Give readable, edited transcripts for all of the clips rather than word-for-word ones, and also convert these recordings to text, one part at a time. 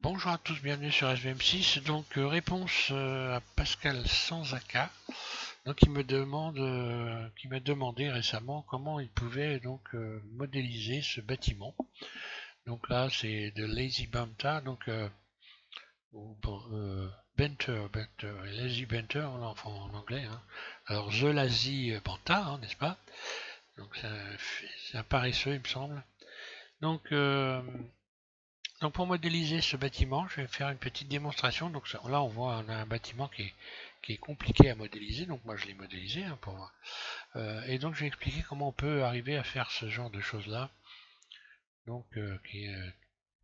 Bonjour à tous, bienvenue sur SVM6. Donc réponse à Pascal Sanzaka. Donc qui m'a demandé récemment comment il pouvait donc modéliser ce bâtiment. Donc là c'est de Lazy Banta, donc ou, bon, Benter, Lazy Benter en anglais. Hein. Alors The Lazy Banta, hein, n'est-ce pas? Donc c'est un paresseux il me semble. Donc Donc pour modéliser ce bâtiment, je vais faire une petite démonstration. Donc là, on a un bâtiment qui est compliqué à modéliser. Donc moi, je l'ai modélisé hein, pour moi. Et donc je vais expliquer comment on peut arriver à faire ce genre de choses-là. Donc qui est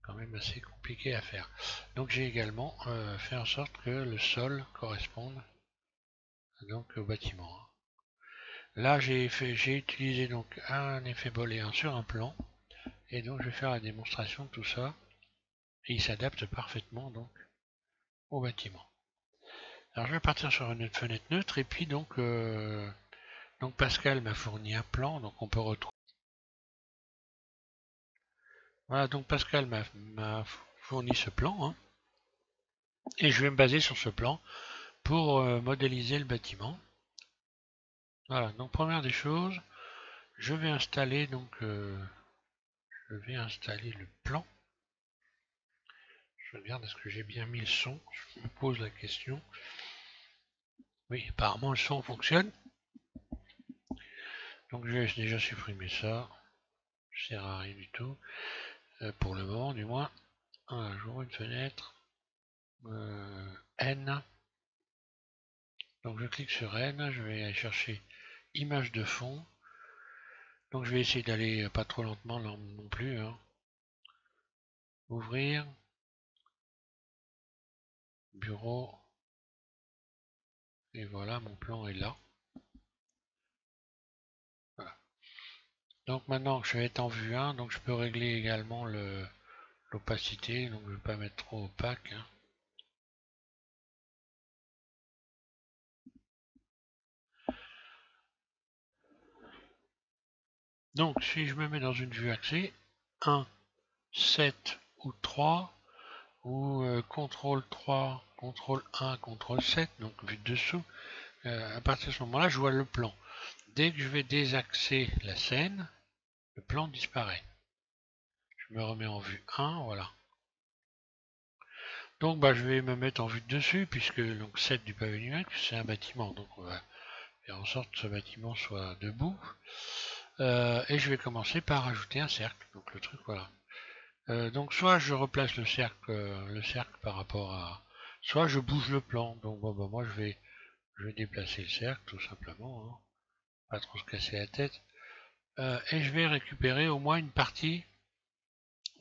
quand même assez compliqué à faire. Donc j'ai également fait en sorte que le sol corresponde donc au bâtiment. Là, j'ai utilisé donc un effet booléen sur un plan. Et donc je vais faire la démonstration de tout ça. Et il s'adapte parfaitement donc au bâtiment. Alors je vais partir sur une fenêtre neutre et puis donc Pascal m'a fourni un plan, donc on peut retrouver. Voilà, donc Pascal m'a fourni ce plan hein, et je vais me baser sur ce plan pour modéliser le bâtiment. Voilà, donc première des choses, je vais installer le plan. Je regarde est-ce que j'ai bien mis le son, je me pose la question. Oui, apparemment le son fonctionne. Donc je vais déjà supprimer ça, ça sert à rien du tout, pour le moment du moins. Voilà, j'ouvre une fenêtre. N. Donc je clique sur N, je vais aller chercher image de fond. Donc je vais essayer d'aller pas trop lentement non plus. Hein. Ouvrir, bureau, et voilà, mon plan est là. Voilà. Donc maintenant je vais être en vue 1, donc je peux régler également l'opacité, donc je ne vais pas mettre trop opaque. Hein. Donc si je me mets dans une vue axée, 1, 7 ou 3, ou CTRL 3, CTRL 1, CTRL 7, donc vue de dessous, à partir de ce moment-là, je vois le plan. Dès que je vais désaxer la scène, le plan disparaît. Je me remets en vue 1, voilà. Donc bah, je vais me mettre en vue de dessus, puisque donc 7 du pavé numérique, c'est un bâtiment. Donc on va faire en sorte que ce bâtiment soit debout. Et je vais commencer par ajouter un cercle. Donc le truc, voilà. Donc soit je replace le cercle par rapport à... Soit je bouge le plan. Donc bon, bah, moi je vais déplacer le cercle, tout simplement. Hein. Pas trop se casser la tête. Et je vais récupérer au moins une partie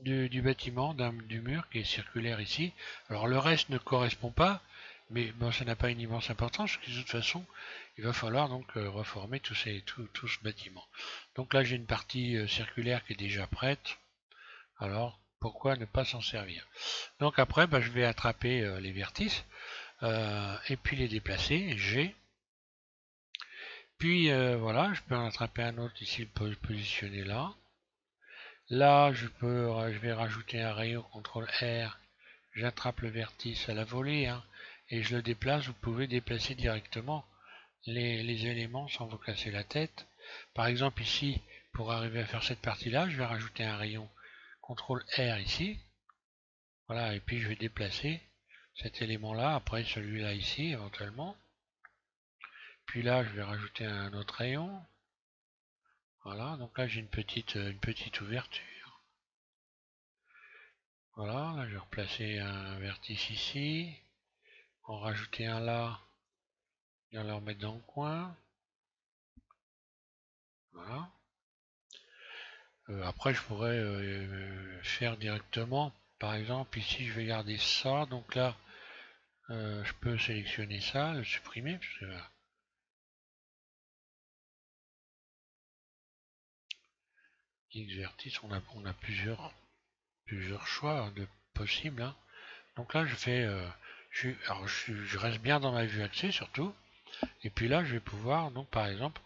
du bâtiment, du mur qui est circulaire ici. Alors le reste ne correspond pas, mais bon, ça n'a pas une immense importance, parce que de toute façon, il va falloir donc reformer tout ce bâtiment. Donc là, j'ai une partie circulaire qui est déjà prête. Alors, pourquoi ne pas s'en servir? Donc après, bah, je vais attraper les vertices et puis les déplacer. G. Puis voilà, je peux en attraper un autre ici, le positionner là. Là, je vais rajouter un rayon CTRL R. J'attrape le vertice à la volée hein, et je le déplace. Vous pouvez déplacer directement les éléments sans vous casser la tête. Par exemple ici, pour arriver à faire cette partie-là, je vais rajouter un rayon CTRL R ici. Voilà, et puis je vais déplacer cet élément-là, après celui-là ici éventuellement. Puis là, je vais rajouter un autre rayon. Voilà, donc là j'ai une petite ouverture. Voilà, là je vais replacer un vertice ici. En rajouter un là, et en le remettre dans le coin. Voilà. Après je pourrais faire directement. Par exemple ici je vais garder ça. Donc là je peux sélectionner ça, le supprimer. Parce que, X vertice, on a plusieurs choix de possibles. Hein. Donc là je fais je reste bien dans ma vue axée surtout. Et puis là je vais pouvoir donc par exemple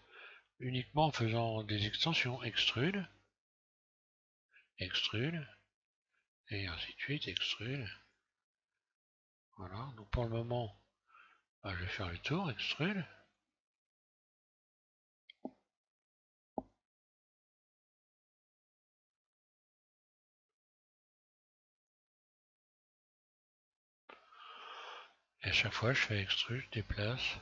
uniquement en faisant des extensions extrude, extrude, et ainsi de suite, extrude. Voilà, donc pour le moment, je vais faire le tour, extrude. Et à chaque fois, je fais extrude, je déplace.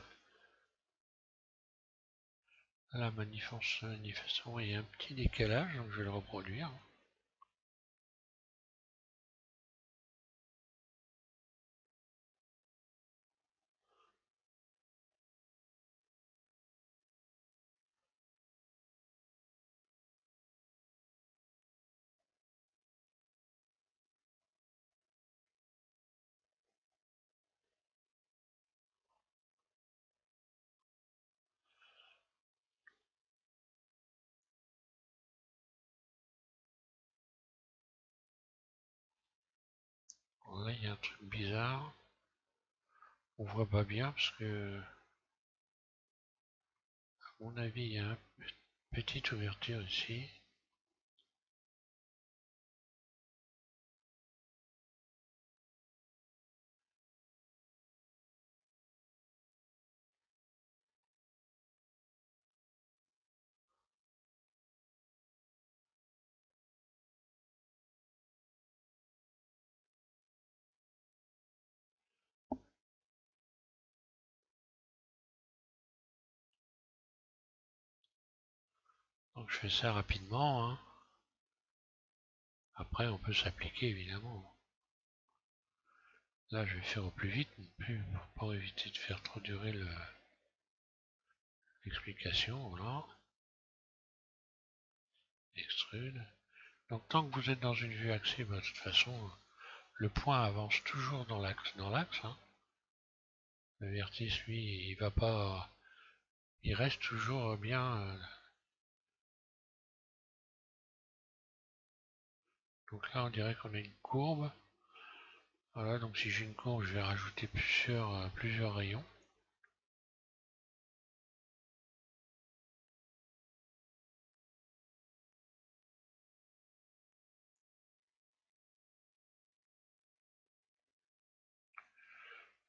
Là, manifestement, il y a un petit décalage, donc je vais le reproduire. Là, il y a un truc bizarre. On voit pas bien parce que, à mon avis, il y a une petite ouverture ici. Donc je fais ça rapidement, hein. Après, on peut s'appliquer évidemment. Là, je vais faire au plus vite, pour éviter de faire trop durer l'explication. Voilà. Extrude. Donc tant que vous êtes dans une vue axée, de toute façon, le point avance toujours dans l'axe. Hein. Le vertice, lui, il va pas. Il reste toujours bien. Donc là, on dirait qu'on a une courbe. Voilà, donc si j'ai une courbe, je vais rajouter plusieurs rayons.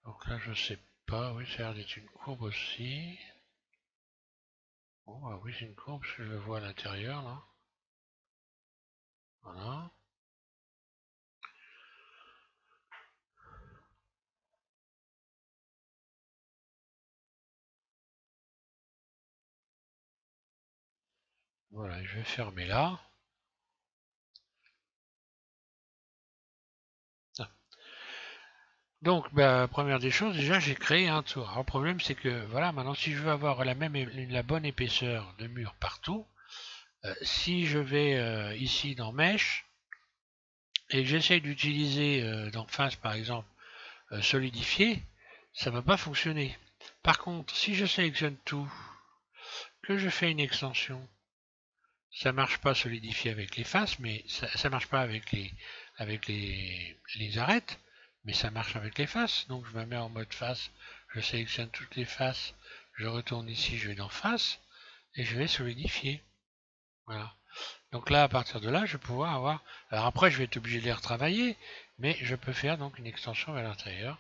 Donc là, je sais pas. Oui, ça a l'air d'être une courbe aussi. Bon, bah oui, c'est une courbe, parce que je le vois à l'intérieur, là. Voilà. Voilà, je vais fermer là. Ah. Donc, première des choses, déjà, j'ai créé un tour. Alors, le problème, c'est que, voilà, maintenant, si je veux avoir la bonne épaisseur de mur partout, si je vais ici dans Mesh, et que j'essaye d'utiliser dans Face, par exemple, solidifier, ça ne va pas fonctionner. Par contre, si je sélectionne tout, que je fais une extension, ça marche pas solidifier avec les faces, mais ça marche pas avec les arêtes, mais ça marche avec les faces. Donc je me mets en mode face, je sélectionne toutes les faces, je retourne ici, je vais dans face, et je vais solidifier. Voilà. Donc là, à partir de là, je vais pouvoir avoir. Alors après, je vais être obligé de les retravailler, mais je peux faire donc une extension vers l'intérieur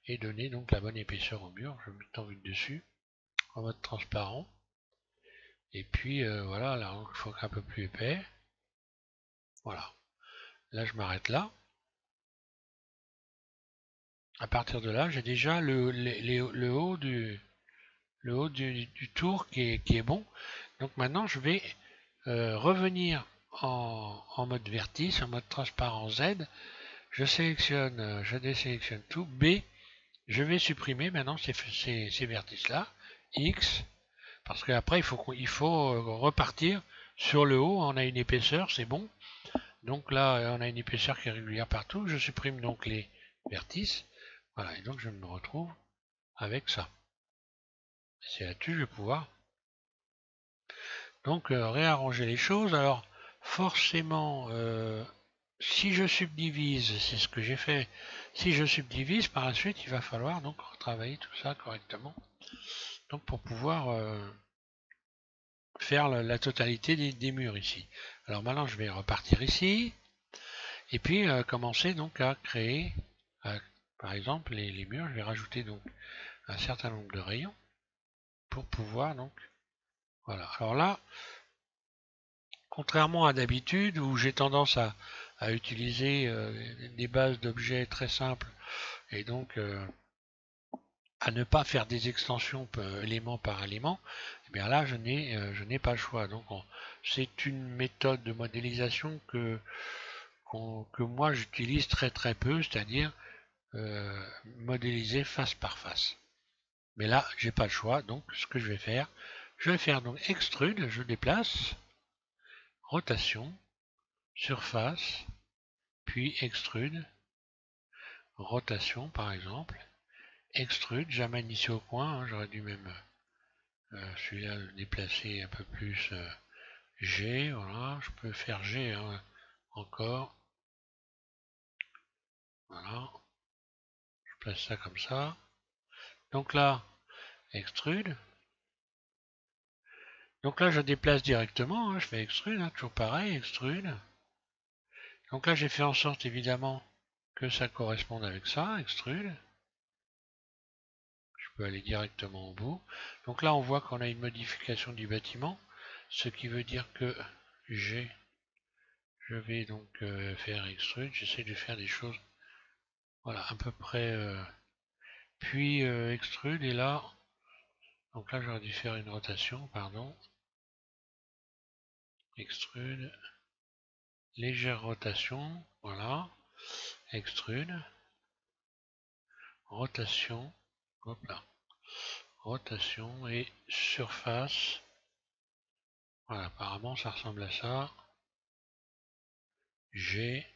et donner donc la bonne épaisseur au mur. Je mets en vue dessus, en mode transparent. Et puis voilà, là, il faut un peu plus épais. Voilà. Là, je m'arrête là. À partir de là, j'ai déjà le haut du tour qui est bon. Donc maintenant, je vais revenir en mode vertice, en mode transparent Z. Je sélectionne, je désélectionne tout. B, je vais supprimer maintenant ces vertices-là. X, parce qu'après, il faut repartir sur le haut. On a une épaisseur, c'est bon. Donc là, on a une épaisseur qui est régulière partout. Je supprime donc les vertices. Voilà, et donc je me retrouve avec ça. C'est là-dessus que je vais pouvoir donc réarranger les choses. Alors forcément, si je subdivise, c'est ce que j'ai fait. Si je subdivise, par la suite, il va falloir donc retravailler tout ça correctement. Donc pour pouvoir faire la totalité des murs ici. Alors maintenant, je vais repartir ici et puis commencer donc à créer par exemple, les murs, je vais rajouter donc un certain nombre de rayons pour pouvoir donc, voilà. Alors là, contrairement à d'habitude où j'ai tendance à utiliser des bases d'objets très simples et donc à ne pas faire des extensions élément par élément, eh bien là je n'ai pas le choix. Donc c'est une méthode de modélisation que moi j'utilise très peu, c'est-à-dire modéliser face par face. Mais là j'ai pas le choix, donc ce que je vais faire donc extrude, je déplace, rotation, surface, puis extrude, rotation par exemple, extrude, j'amène ici au coin, hein, j'aurais dû même celui-là le déplacer un peu plus G, voilà, je peux faire G hein, encore, voilà, je place ça comme ça, donc là, extrude, donc là je déplace directement, hein, je fais extrude, hein, toujours pareil, extrude, donc là j'ai fait en sorte évidemment que ça corresponde avec ça, extrude, je peux aller directement au bout, donc là on voit qu'on a une modification du bâtiment, ce qui veut dire que G, je vais donc faire extrude, j'essaie de faire des choses, voilà, à peu près, puis extrude, et là, donc là j'aurais dû faire une rotation, pardon, extrude, légère rotation, voilà, extrude, rotation, hop là, rotation et surface, voilà, apparemment ça ressemble à ça, G,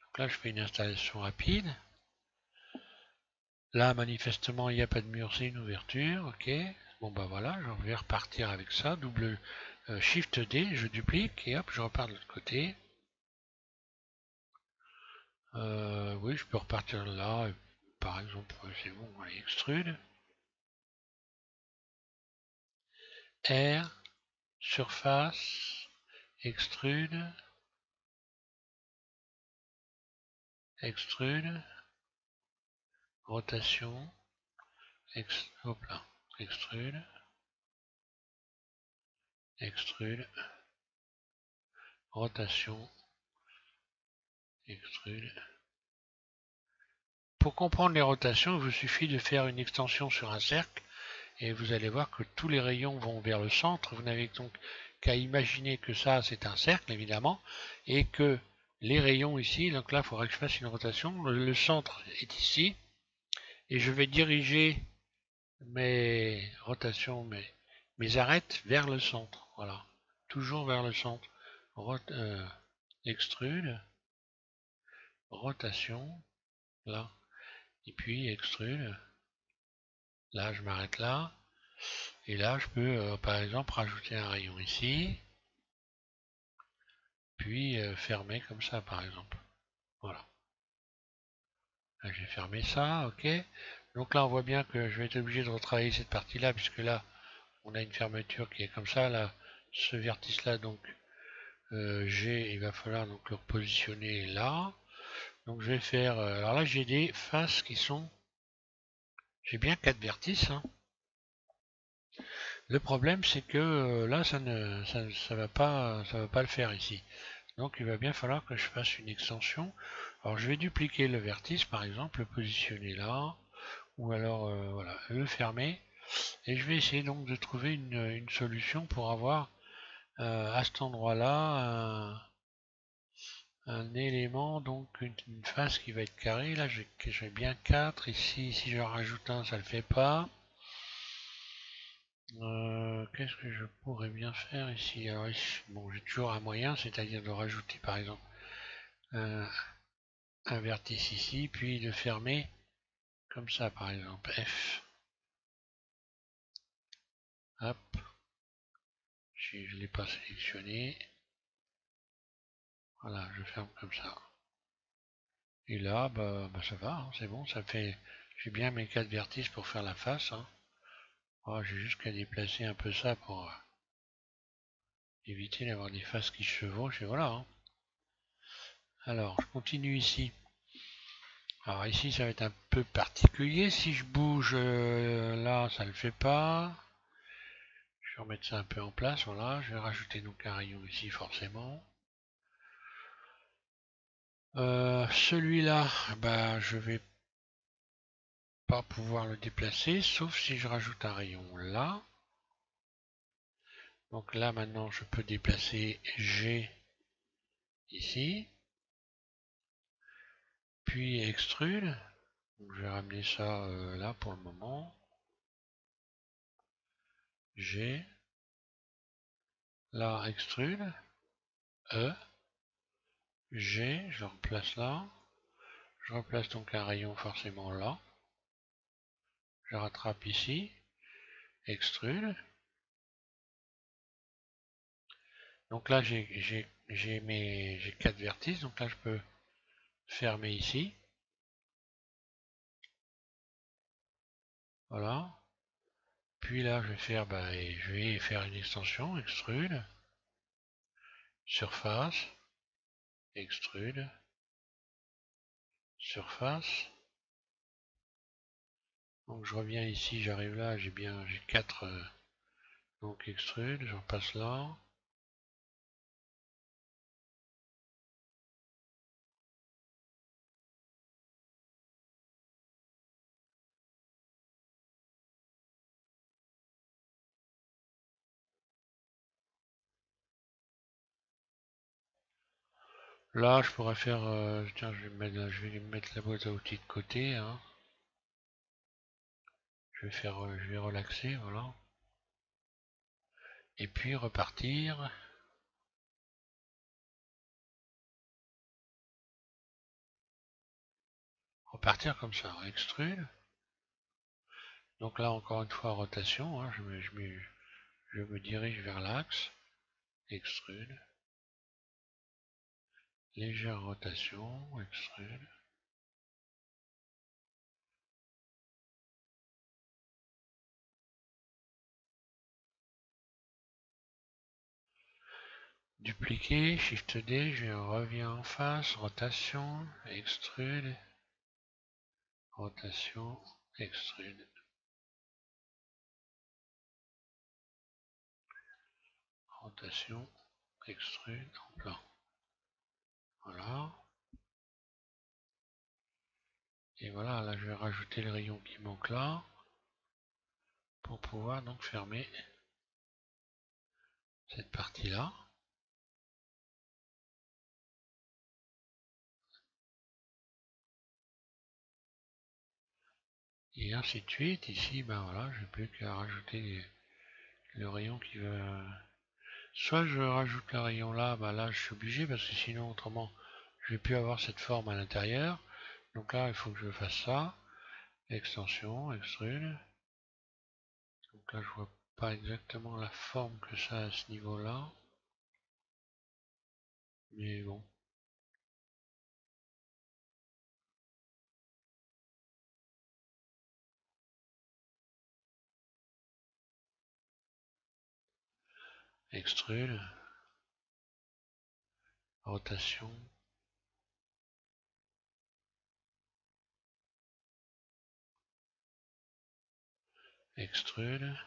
donc là je fais une installation rapide, là manifestement il n'y a pas de mur, c'est une ouverture, ok, bon bah voilà, je vais repartir avec ça, double Shift D, je duplique et hop je repars de l'autre côté. Oui, je peux repartir là, par exemple, c'est bon, allez, extrude, R, surface, extrude, extrude, rotation, hop là, extrude, extrude, rotation, extrude. Pour comprendre les rotations, il vous suffit de faire une extension sur un cercle et vous allez voir que tous les rayons vont vers le centre. Vous n'avez donc qu'à imaginer que ça c'est un cercle évidemment et que les rayons ici, donc là il faudra que je fasse une rotation, le centre est ici et je vais diriger mes rotations, mes arêtes vers le centre, voilà, toujours vers le centre. Extrude, rotation, là, et puis extrude, là je m'arrête là, et là je peux par exemple rajouter un rayon ici, puis fermer comme ça par exemple, voilà. Là j'ai fermé ça, ok. Donc là on voit bien que je vais être obligé de retravailler cette partie là, puisque là on a une fermeture qui est comme ça, là, ce vertice là, donc G, il va falloir donc le repositionner là. Donc je vais faire, alors là j'ai des faces qui sont, j'ai bien 4 vertices, hein. Le problème c'est que là ça va pas le faire ici. Donc il va bien falloir que je fasse une extension. Alors je vais dupliquer le vertice par exemple, le positionner là, ou alors voilà, le fermer. Et je vais essayer donc de trouver une solution pour avoir à cet endroit-là un élément, donc une face qui va être carrée. Là j'ai bien 4. Ici, si je rajoute un, ça le fait pas. Qu'est-ce que je pourrais bien faire ici? Alors ici, bon, j'ai toujours un moyen, c'est-à-dire de rajouter par exemple un vertice ici, puis de fermer comme ça par exemple, F. Hop, je ne l'ai pas sélectionné. Voilà, je ferme comme ça. Et là, bah ça va, hein, c'est bon, ça fait. J'ai bien mes 4 vertices pour faire la face. Hein. Oh, j'ai juste qu'à déplacer un peu ça pour éviter d'avoir des faces qui se chevauchent, et voilà. Hein. Alors, je continue ici. Alors ici, ça va être un peu particulier. Si je bouge là, ça ne le fait pas. Je vais remettre ça un peu en place. Voilà, je vais rajouter donc un rayon ici, forcément. Celui-là, bah, je vais pas pouvoir le déplacer, sauf si je rajoute un rayon là. Donc là, maintenant, je peux déplacer G ici. Puis extrude. Donc, je vais ramener ça là pour le moment. G. Là, extrude. E. G. Je le replace là. Je replace donc un rayon forcément là. Je rattrape ici. Extrude. Donc là, j'ai 4 vertices. Donc là, je peux fermer ici. Voilà. Puis là, je vais faire une extension. Extrude. Surface. Extrude. Surface. Donc je reviens ici, j'arrive là, j'ai 4 donc extrude, j'en passe là. Là, je pourrais faire, tiens, je vais mettre la boîte à outils de côté, hein. Je vais relaxer, voilà. Et puis repartir. Repartir comme ça, extrude. Donc là, encore une fois, rotation, hein, je me dirige vers l'axe. Extrude. Légère rotation, extrude. Dupliquer, Shift D, je reviens en face, rotation, extrude, rotation, extrude. Rotation, extrude, en plan. Voilà. Et voilà, là je vais rajouter le rayon qui manque là, pour pouvoir donc fermer cette partie-là. Et ainsi de suite. Ici, ben voilà, j'ai plus qu'à rajouter le rayon qui va... Soit je rajoute le rayon là, ben là je suis obligé, parce que sinon autrement je vais plus avoir cette forme à l'intérieur. Donc là, il faut que je fasse ça. Extension, extrude. Donc là, je vois pas exactement la forme que ça a à ce niveau-là. Mais bon. Extrude. Rotation. Extrude.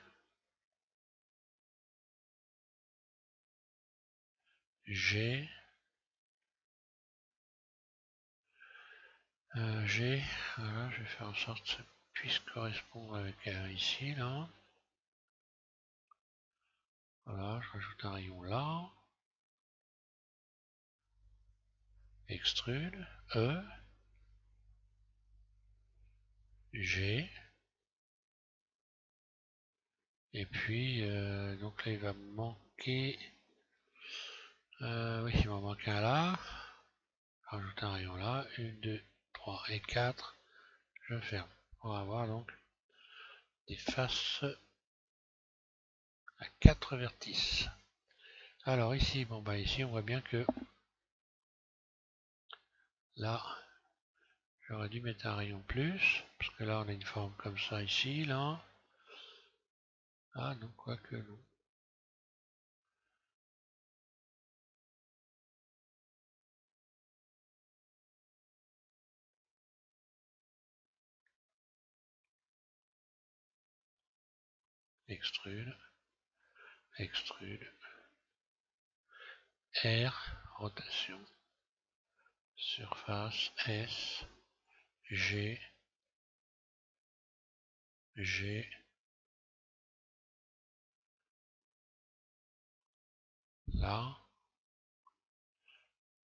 G. G. Voilà, je vais faire en sorte que ça puisse correspondre avec ici, là. Voilà, je rajoute un rayon là. Extrude. E. G. Et puis, donc là, il va me manquer... oui, il m'en manque un là. Rajoute un rayon là. 1, 2, 3 et 4. Je ferme. On va avoir donc des faces à 4 vertices. Alors ici, bon bah ici on voit bien que là, j'aurais dû mettre un rayon plus, parce que là on a une forme comme ça ici, là. Ah non, quoique non. extrude, extrude, R, rotation, surface, S, G, G, là.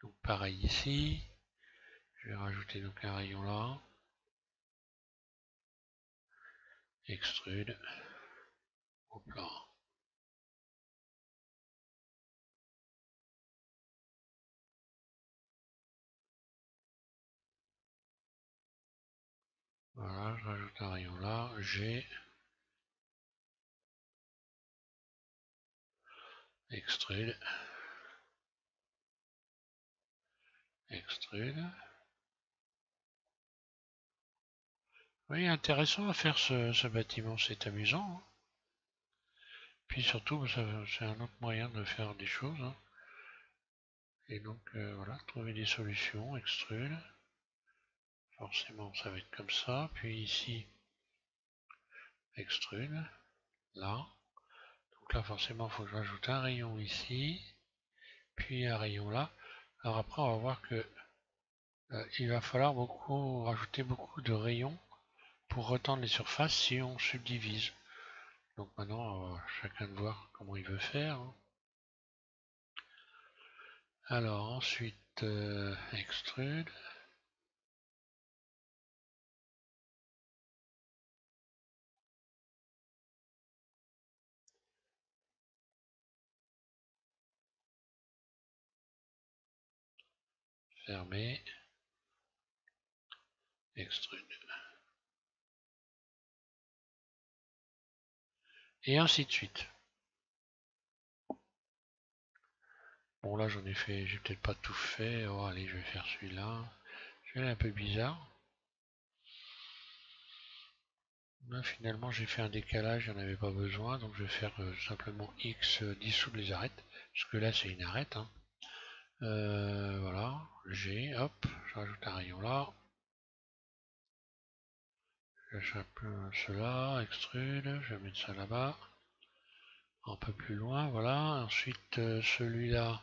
Donc pareil ici, je vais rajouter donc un rayon là, extrude, hop là. Voilà, je rajoute un rayon là, G, extrude, extrude. Oui, intéressant à faire ce bâtiment, c'est amusant, hein. Puis surtout, c'est un autre moyen de faire des choses, hein. Et donc voilà, trouver des solutions, extrude. Forcément, ça va être comme ça. Puis ici, extrude, là. Donc là, forcément, il faut que je rajoute un rayon ici, puis un rayon là. Alors après, on va voir que il va falloir rajouter beaucoup de rayons pour retendre les surfaces si on subdivise. Donc maintenant, chacun de voir comment il veut faire, hein. Alors ensuite, extrude. Fermer, extrude. Et ainsi de suite. Bon là j'en ai fait, j'ai peut-être pas tout fait. Oh allez, je vais faire celui-là. Celui-là est un peu bizarre. Là, finalement j'ai fait un décalage, j'en avais pas besoin, donc je vais faire simplement X dissoudre les arêtes. Parce que là c'est une arête, hein. Voilà, G, hop, je rajoute un rayon là. Je lâche un peu cela, extrude, je vais mettre ça là-bas. Un peu plus loin, voilà. Ensuite celui-là,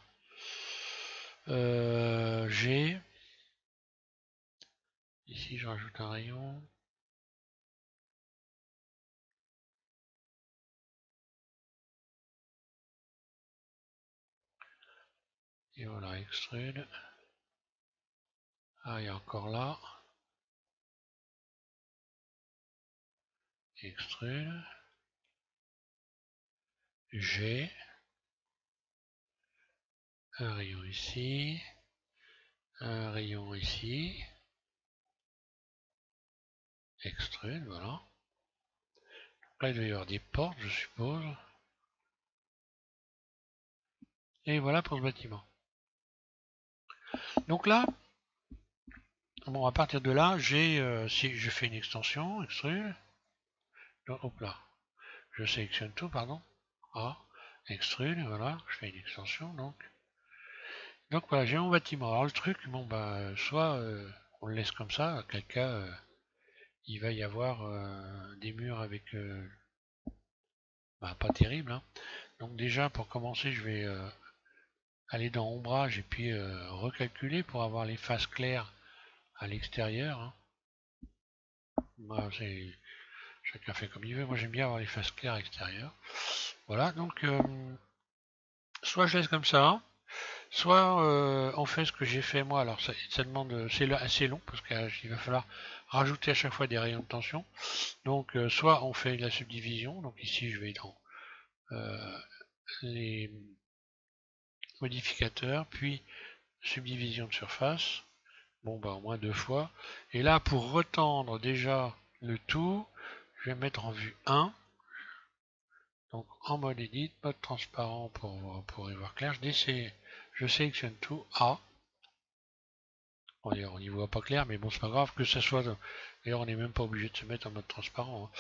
G. Ici je rajoute un rayon. Et voilà, extrude. Ah, il y a encore là. Extrude. G. Un rayon ici. Un rayon ici. Extrude, voilà. Là, il doit y avoir des portes, je suppose. Et voilà pour le bâtiment. Donc là, bon, à partir de là, si je fais une extension, extrude. Donc, hop là. Je sélectionne tout, pardon. A, extrude, voilà. Je fais une extension, donc. Donc voilà, j'ai mon bâtiment. Alors le truc, bon bah, soit on le laisse comme ça, à quel cas il va y avoir des murs avec bah, pas terrible, hein. Donc déjà pour commencer, je vais aller dans ombrage et puis recalculer pour avoir les faces claires à l'extérieur, hein. Bah, chacun fait comme il veut. Moi j'aime bien avoir les faces claires à l'extérieur. Voilà, donc soit je laisse comme ça, soit on fait ce que j'ai fait moi. Alors ça demande, c'est assez long parce qu'il va falloir rajouter à chaque fois des rayons de tension. Donc soit on fait la subdivision. Donc ici je vais dans les modificateurs, puis subdivision de surface. Bon bah au moins 2 fois. Et là pour retendre déjà le tout, je vais mettre en vue 1. Donc en mode edit, mode transparent pour y voir clair. Je sélectionne tout A. D'ailleurs, on n'y voit pas clair, mais bon, c'est pas grave que ça soit. D'ailleurs, on n'est même pas obligé de se mettre en mode transparent,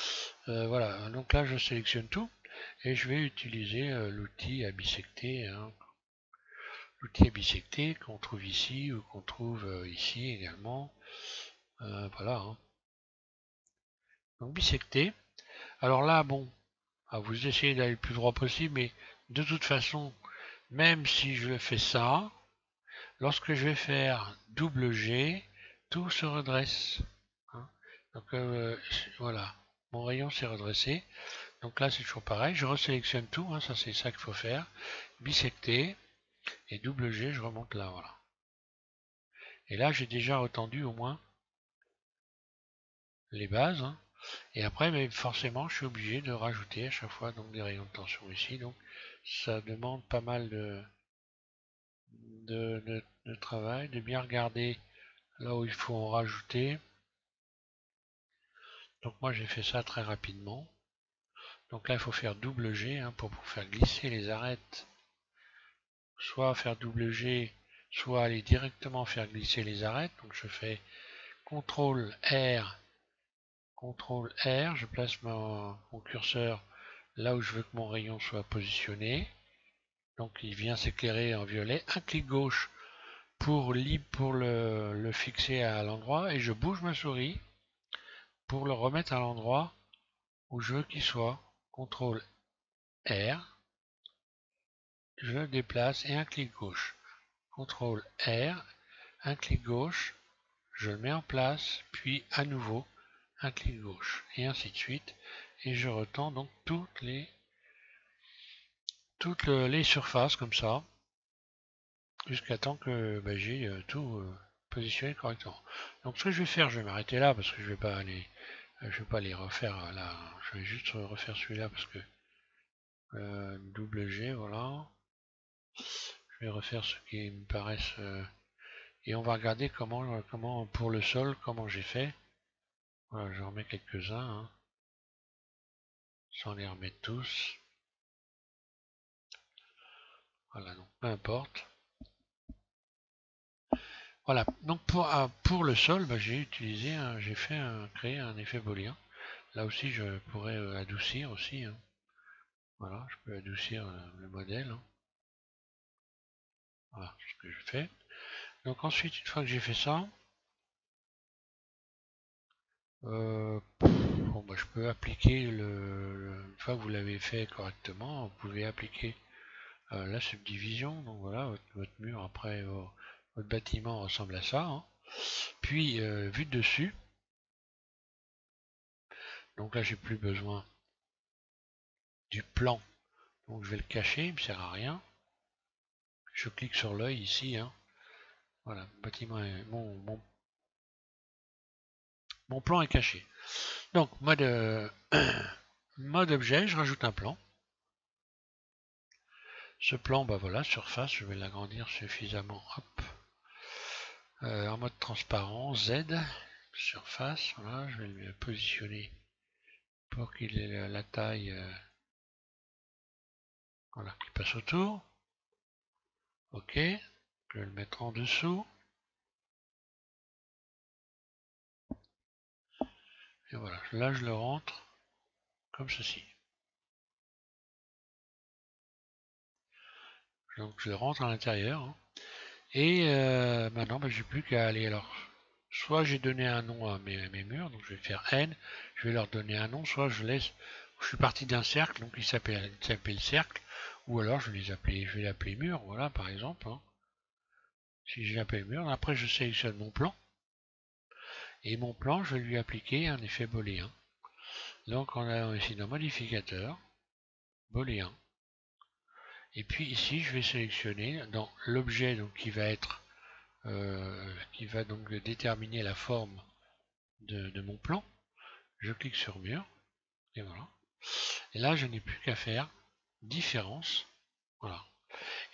hein. Voilà, donc là, je sélectionne tout et je vais utiliser l'outil à bisecter, hein. L'outil à bisecter qu'on trouve ici ou qu'on trouve ici également. Voilà, hein. Donc bisecter. Alors là, bon, vous essayez d'aller le plus droit possible, mais de toute façon, même si je fais ça, lorsque je vais faire double G, tout se redresse. Hein. Donc voilà, mon rayon s'est redressé. Donc là c'est toujours pareil, je resélectionne tout, hein, ça c'est ça qu'il faut faire. Bisecter, et double G, je remonte là, voilà. Et là j'ai déjà retendu au moins les bases. Hein. Et après, mais forcément, je suis obligé de rajouter à chaque fois donc des rayons de tension ici. Donc ça demande pas mal de travail, de bien regarder là où il faut en rajouter. Donc moi j'ai fait ça très rapidement. Donc là il faut faire double G hein, pour faire glisser les arêtes. Soit faire double G, soit aller directement faire glisser les arêtes. Donc je fais CTRL R, CTRL R, je place mon curseur là où je veux que mon rayon soit positionné. Donc il vient s'éclairer en violet. Un clic gauche pour le fixer à l'endroit et je bouge ma souris pour le remettre à l'endroit où je veux qu'il soit. CTRL R, je le déplace et un clic gauche. CTRL R, un clic gauche, je le mets en place, puis à nouveau un clic gauche, et ainsi de suite. Et je retends donc toutes les surfaces comme ça, jusqu'à temps que j'ai tout positionné correctement. Donc ce que je vais faire, je vais m'arrêter là parce que je vais pas les refaire là. Je vais juste refaire celui-là parce que double G, voilà. Je vais refaire ce qui me paraissent et on va regarder comment pour le sol, comment j'ai fait. Voilà, j'en remets quelques-uns, hein, sans les remettre tous. Voilà, donc peu importe. Voilà, donc pour le sol, j'ai utilisé, créé un effet booléen. Là aussi, je pourrais adoucir aussi. Hein. Voilà, je peux adoucir le modèle. Hein. Voilà ce que je fais. Donc ensuite, une fois que j'ai fait ça, bon, je peux appliquer une fois que vous l'avez fait correctement, vous pouvez appliquer la subdivision. Donc voilà, votre mur après, votre bâtiment ressemble à ça. Hein. Puis vue de dessus. Donc là, j'ai plus besoin du plan. Donc je vais le cacher, il me sert à rien. Je clique sur l'œil ici. Hein. Voilà, bâtiment mon plan est caché. Donc mode objet, je rajoute un plan. Ce plan, voilà, surface, je vais l'agrandir suffisamment. Hop. En mode transparent, Z, surface, voilà, je vais le positionner pour qu'il ait la taille voilà, qui passe autour. Ok, je vais le mettre en dessous. Et voilà, là je le rentre comme ceci. Donc je le rentre à l'intérieur. Hein. Et maintenant, j'ai plus qu'à aller. Alors, soit j'ai donné un nom à mes murs, donc je vais faire N, je vais leur donner un nom, soit je laisse. Je suis parti d'un cercle, donc il s'appelle cercle, ou alors je vais l'appeler mur, voilà par exemple. Hein. Si je l'appelle mur, après je sélectionne mon plan, et mon plan, je vais lui appliquer un effet booléen. Donc on a ici dans modificateur, booléen. Et puis ici, je vais sélectionner dans l'objet qui va être qui va donc déterminer la forme de mon plan. Je clique sur mur, et voilà. Et là, je n'ai plus qu'à faire différence. Voilà.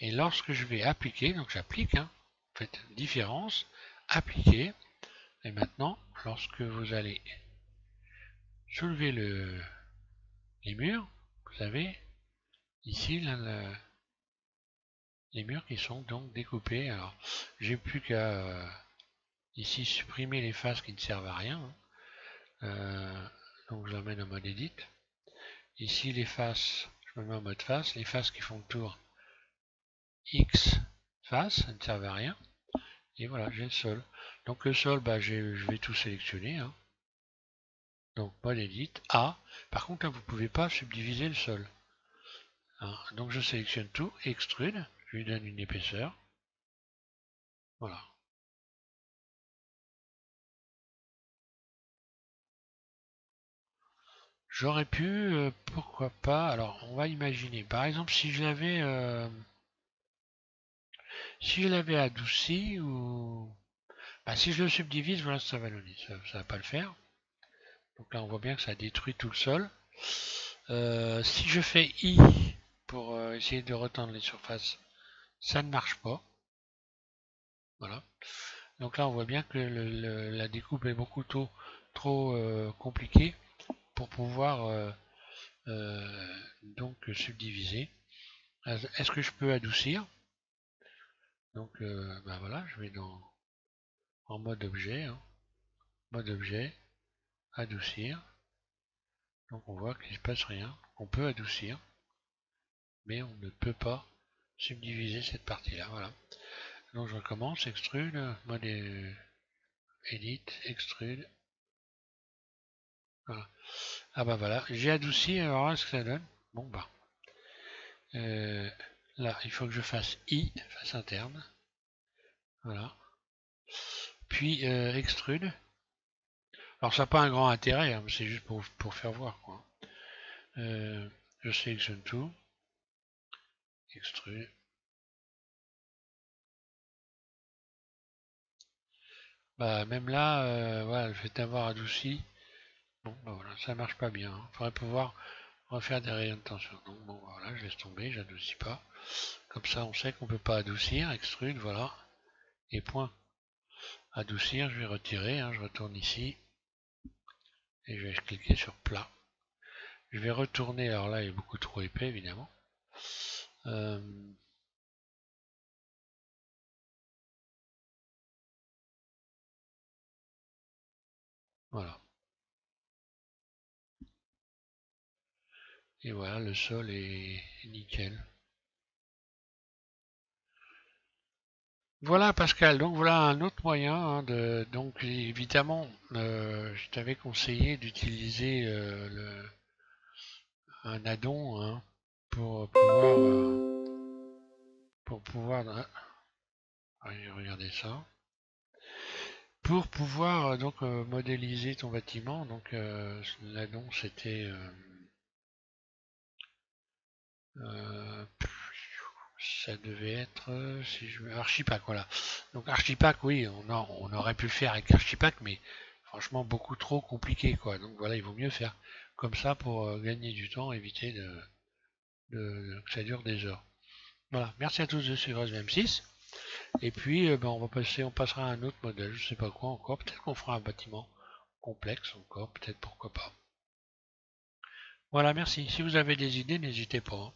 Et lorsque je vais appliquer, donc j'applique, hein, en fait, différence, appliquer. Et maintenant, lorsque vous allez soulever les murs, vous avez ici là, les murs qui sont donc découpés. Alors, j'ai plus qu'à ici supprimer les faces qui ne servent à rien. Hein. Donc je l'emmène en mode edit. Ici les faces, je me mets en mode face, les faces qui font le tour X face, ça ne servent à rien. Et voilà, j'ai le sol. Donc le sol, je vais tout sélectionner. Hein. Donc mode edit A. Par contre là vous ne pouvez pas subdiviser le sol. Hein, donc je sélectionne tout, extrude, je lui donne une épaisseur. Voilà. J'aurais pu, pourquoi pas, alors on va imaginer, par exemple si je l'avais adouci ou... Bah, si je le subdivise, voilà, ça va donner, ça va pas le faire. Donc là on voit bien que ça détruit tout le sol. Si je fais I pour essayer de retendre les surfaces, ça ne marche pas. Voilà. Donc là on voit bien que la découpe est beaucoup trop compliquée pour pouvoir donc subdiviser. Est-ce que je peux adoucir? Donc bah voilà, je vais en mode objet, hein. Mode objet, adoucir. Donc on voit qu'il ne se passe rien. On peut adoucir, mais on ne peut pas subdiviser cette partie-là. Voilà. Donc je recommence, extrude, mode edit, extrude. Voilà. Ah bah voilà, j'ai adouci, alors là ce que ça donne. Bon bah. Euh, là, il faut que je fasse I, face interne. Voilà. Puis extrude. Alors ça n'a pas un grand intérêt, hein, c'est juste pour faire voir quoi. Je sélectionne tout, extrude. Bah même là, voilà, le fait d'avoir adouci, bon bah voilà, ça marche pas bien. Il faudrait pouvoir refaire des rayons de tension. Donc bon voilà, je laisse tomber, j'adoucis pas. Comme ça on sait qu'on peut pas adoucir, extrude, voilà. Et point. Adoucir, je vais retirer, hein, je retourne ici. Et je vais cliquer sur plat. Je vais retourner, alors là il est beaucoup trop épais évidemment. Euh, voilà. Et voilà, le sol est nickel. Voilà Pascal, donc voilà un autre moyen hein, donc évidemment je t'avais conseillé d'utiliser un addon hein, pour pouvoir regardez ça pour pouvoir donc modéliser ton bâtiment. Donc l'addon c'était euh, ça devait être si je Archipack, voilà. Donc Archipack, oui, on aurait pu le faire avec Archipack, mais franchement beaucoup trop compliqué quoi. Donc voilà, il vaut mieux faire comme ça pour gagner du temps, éviter que ça dure des heures. Voilà, merci à tous de suivre SVM6. Et puis ben, on passera à un autre modèle, je sais pas quoi encore. Peut-être qu'on fera un bâtiment complexe encore, peut-être pourquoi pas. Voilà, merci. Si vous avez des idées, n'hésitez pas.